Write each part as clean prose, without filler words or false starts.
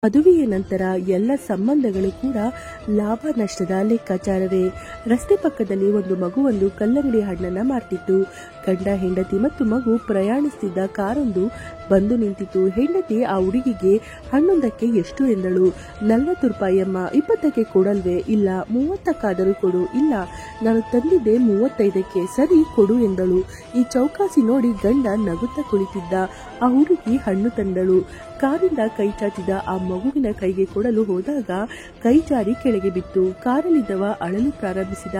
ಮದುವೆಯ ನಂತರ ಎಲ್ಲ ಸಂಬಂಧಗಳು ಕೂಡ ಲಾಭ ನಷ್ಟದ ಲೆಕ್ಕಾಚಾರವೇ. ರಸ್ತೆ ಪಕ್ಕದಲ್ಲಿ ಒಂದು ಮಗುವೊಂದು ಕಲ್ಲಂಗಡಿ ಹಣ್ಣನ್ನ ಮಾರ್ತಿತ್ತು. ಗಂಡ ಹೆಂಡತಿ ಮತ್ತು ಮಗು ಪ್ರಯಾಣಿಸುತ್ತಿದ್ದ ಕಾರೊಂದು ಬಂದು ನಿಂತಿತು. ಹೆಂಡತಿ ಆ ಹುಡುಗಿಗೆ ಹಣ್ಣೊಂದಕ್ಕೆ ಎಷ್ಟು ಎಂದಳು. 40 ರೂಪಾಯಿಯಮ್ಮ, 20ಕ್ಕೆ ಕೊಡಲ್ವೇ? ಇಲ್ಲ, 30ಕ್ಕಾದರೂ ಕೊಡು. ಇಲ್ಲ, ನಾನು ತಂದಿದ್ದೆ 35ಕ್ಕೆ, ಸರಿ ಕೊಡು ಎಂದಳು. ಈ ಚೌಕಾಸಿ ನೋಡಿ ಗಂಡ ನಗುತ್ತಾ ಕುಳಿತಿದ್ದ. ಆ ಹುಡುಗಿ ಹಣ್ಣು ತಂದಳು. ಕಾರಿಂದ ಕೈ ಚಾಚಿದ ಆ ಮಗುವಿನ ಕೈಗೆ ಕೊಡಲು ಹೋದಾಗ ಕೈ ಜಾರಿ ಕೆಳಗೆ ಬಿತ್ತು. ಕಾರಲ್ಲಿದ್ದವ ಅಳಲು ಪ್ರಾರಂಭಿಸಿದ.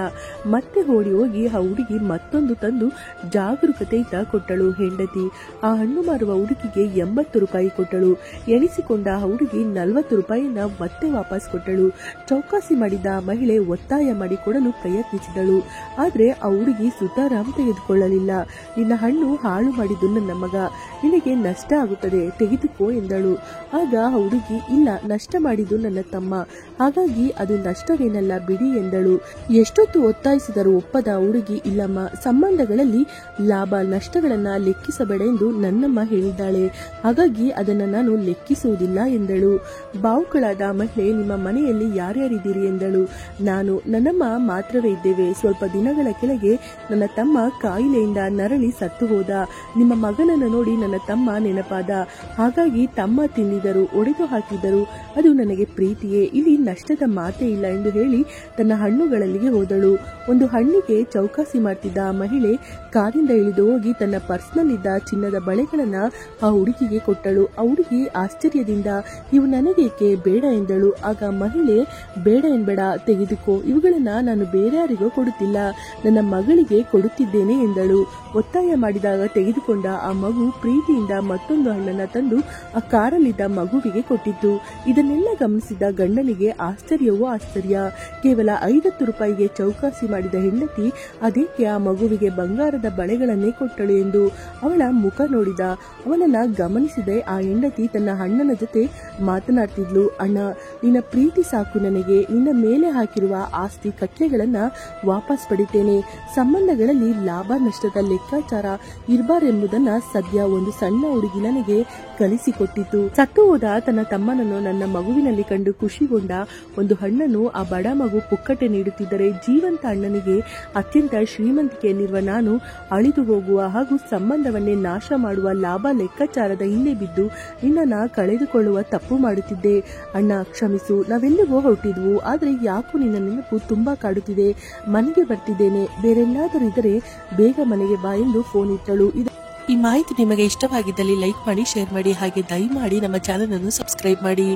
ಮತ್ತೆ ಓಡಿ ಹೋಗಿ ಆ ಹುಡುಗಿ ಮತ್ತೊಂದು ತಂದು ಜಾಗರೂಕತೆಯಿಂದ ಕೊಟ್ಟಳು. ಹೆಂಡತಿ ಆ ಹಣ್ಣು ಮಾರುವ ಹುಡುಗಿಗೆ 80 ರೂಪಾಯಿ ಕೊಟ್ಟಳು. ಎಣಿಸಿಕೊಂಡ ಆ ಹುಡುಗಿ 40 ರೂಪಾಯಿಯನ್ನ ಮತ್ತೆ ವಾಪಸ್ ಕೊಟ್ಟಳು. ಚೌಕಾಸಿ ಮಾಡಿದ ಆ ಮಹಿಳೆ ಒತ್ತಾಯ ಮಾಡಿ ಕೊಡಲು ಪ್ರಯತ್ನಿಸಿದಳು. ಆದ್ರೆ ಆ ಹುಡುಗಿ ಸುತಾರಾಮ್ ತೆಗೆದುಕೊಳ್ಳಲಿಲ್ಲ. ನಿನ್ನ ಹಣ್ಣು ಹಾಳು ಮಾಡಿದ್ದು ನನ್ನ ಮಗ, ನಿನಗೆ ನಷ್ಟ ಆಗುತ್ತದೆ, ತೆಗೆದುಕೋ ಎಂದಳು. ಆಗ ಆ ಹುಡುಗಿ, ಇಲ್ಲ, ನಷ್ಟ ಮಾಡಿದ್ದು ನನ್ನ ತಮ್ಮ, ಹಾಗಾಗಿ ಅದು ನಷ್ಟವೇನಲ್ಲ ಬಿಡಿ ಎಂದಳು. ಎಷ್ಟೊತ್ತು ಒತ್ತಾಯಿಸಿದರೂ ಒಪ್ಪದ ಹುಡುಗಿ, ಇಲ್ಲಮ್ಮ, ಸಂಬಂಧಗಳಲ್ಲಿ ಲಾಭ ನಷ್ಟಗಳನ್ನ ಲೆಕ್ಕಿಸಬೇಡ ಎಂದು ನನ್ನಮ್ಮ ಹೇಳಿದ್ದಾಳೆ, ಹಾಗಾಗಿ ಅದನ್ನ ನಾನು ಲೆಕ್ಕಿಸುವುದಿಲ್ಲ ಎಂದಳು. ಬಾವುಗಳಾದ ಮಹಿಳೆ, ನಿಮ್ಮ ಮನೆಯಲ್ಲಿ ಯಾರ್ಯಾರಿದ್ದೀರಿ ಎಂದಳು. ನಾನು, ನನ್ನಮ್ಮ ಮಾತ್ರವೇ ಇದ್ದೇವೆ. ಸ್ವಲ್ಪ ದಿನಗಳ ಕೆಳಗೆ ನನ್ನ ತಮ್ಮ ಕಾಯಿಲೆಯಿಂದ ನರಳಿ ಸತ್ತು ಹೋದ. ನಿಮ್ಮ ಮಗನನ್ನು ನೋಡಿ ನನ್ನ ತಮ್ಮ ನೆನಪಾದ, ಹಾಗಾಗಿ ತಮ್ಮ ತಿಂದಿದ್ದರು, ಒಡೆದು ಹಾಕಿದ್ದರು, ಅದು ನನಗೆ ಪ್ರೀತಿಯೇ, ಇಲ್ಲಿ ನಷ್ಟದ ಮಾತೇ ಇಲ್ಲ ಎಂದು ಹೇಳಿ ತನ್ನ ಹಣ್ಣುಗಳಲ್ಲಿಗೆ ಹೋದಳು. ಒಂದು ಹಣ್ಣಿಗೆ ಚೌಕಾಸಿ ಮಾಡ್ತಿದ್ದ ಆ ಮಹಿಳೆ ಕಾರಿಂದ ಇಳಿದು ಹೋಗಿ ತನ್ನ ಪರ್ಸ್ನಲ್ಲಿದ್ದ ಚಿನ್ನದ ಬಳೆಗಳನ್ನ ಆ ಹುಡುಗಿಗೆ ಕೊಟ್ಟಳು. ಆ ಹುಡುಗಿ ಆಶ್ಚರ್ಯದಿಂದ, ಇವು ನನಗೇಕೆ, ಬೇಡ ಎಂದಳು. ಆಗ ಮಹಿಳೆ, ಬೇಡ ಎನ್ಬೇಡ, ತೆಗೆದುಕೋ, ಇವುಗಳನ್ನ ನಾನು ಬೇರೆ ಯಾರಿಗೋ ಕೊಡುತ್ತಿಲ್ಲ, ನನ್ನ ಮಗಳಿಗೆ ಕೊಡುತ್ತಿದ್ದೇನೆ ಎಂದಳು. ಒತ್ತಾಯ ಮಾಡಿದಾಗ ತೆಗೆದುಕೊಂಡ ಆ ಮಗು ಪ್ರೀತಿಯಿಂದ ಮತ್ತೊಂದು ಹಣ್ಣನ್ನ ತಂದು ಆ ಕಾರಲ್ಲಿದ್ದ ಮಗುವಿಗೆ ಕೊಟ್ಟಿತ್ತು. ಇದನ್ನೆಲ್ಲ ಗಮನಿಸಿದ ಗಂಡನಿಗೆ ಆಶ್ಚರ್ಯವೋ ಆಶ್ಚರ್ಯ. ಕೇವಲ 50 ರೂಪಾಯಿಗೆ ಚೌಕಾಸಿ ಮಾಡಿದ ಹೆಂಡತಿ ಅದೇಕೆ ಆ ಮಗುವಿಗೆ ಬಂಗಾರದ ಬಳೆಗಳನ್ನೇ ಕೊಟ್ಟಳು ಎಂದು ಅವಳ ಮುಖ ನೋಡಿದ. ಅವನನ್ನ ಗಮನಿಸಿದೆ ಆ ಹೆಂಡತಿ ತನ್ನ ಅಣ್ಣನ ಜೊತೆ ಮಾತನಾಡ್ತಿದ್ಲು. ಅಣ್ಣ, ನಿನ್ನ ಪ್ರೀತಿ ಸಾಕು ನನಗೆ, ನಿನ್ನ ಮೇಲೆ ಹಾಕಿರುವ ಆಸ್ತಿ ಕಟ್ಲೆಗಳನ್ನ ವಾಪಸ್ ಪಡಿತೇನೆ. ಸಂಬಂಧಗಳಲ್ಲಿ ಲಾಭ ನಷ್ಟದ ಲೆಕ್ಕಾಚಾರ ಇರಬಾರೆಂಬುದನ್ನ ಸದ್ಯ ಒಂದು ಸಣ್ಣ ಹುಡುಗಿ ನನಗೆ ಕಲಿಸಿಕೊಟ್ಟಿತು. ಸತ್ತು ಹೋದ ತನ್ನ ತಮ್ಮನನ್ನು ನನ್ನ ಮಗುವಿನಲ್ಲಿ ಕಂಡು ಖುಷಿಗೊಂಡ ಒಂದು ಹಣ್ಣನ್ನು ಆ ಬಡ ಮಗು ಪುಕ್ಕಟೆ ನೀಡುತ್ತಿದ್ದರೆ, ಜೀವಂತ ಅಣ್ಣನಿಗೆ ಅತ್ಯಂತ ಶ್ರೀಮಂತಿಕೆಯಲ್ಲಿರುವ ನಾನು ಅಳಿದು ಹೋಗುವ ಹಾಗೂ ಸಂಬಂಧವನ್ನೇ ನಾಶ ಮಾಡುವ ಲಾಭ ಲೆಕ್ಕಾಚಾರದ ಹಿಂದೆ ಬಿದ್ದು ನಿನ್ನನ್ನ ಕಳೆದುಕೊಳ್ಳುವ ತಪ್ಪು ಮಾಡುತ್ತಿದ್ದೆ. ಅಣ್ಣ, ಕ್ಷಮಿಸು, ನಾವೆಲ್ಲಿಗೋ ಹೊರಟಿದ್ವು, ಆದ್ರೆ ಯಾಕೋ ನಿನ್ನ ನೆನಪು ತುಂಬಾ ಕಾಡುತ್ತಿದೆ, ಮನೆಗೆ ಬರ್ತಿದ್ದೇನೆ, ಬೇರೆಲ್ಲಾದರೂ ಇದ್ದರೆ ಬೇಗ ಮನೆಗೆ ಬಾ ಎಂದು ಫೋನ್ ಇಟ್ಟಳು. ಈ ಮಾಹಿತಿ ನಿಮಗೆ ಇಷ್ಟವಾಗಿದ್ದಲ್ಲಿ ಲೈಕ್ ಮಾಡಿ, ಶೇರ್ ಮಾಡಿ, ಹಾಗೆ ದಯಮಾಡಿ ನಮ್ಮ ಚಾನೆಲ್ ಅನ್ನು ಸಬ್ಸ್ಕ್ರೈಬ್ ಮಾಡಿ.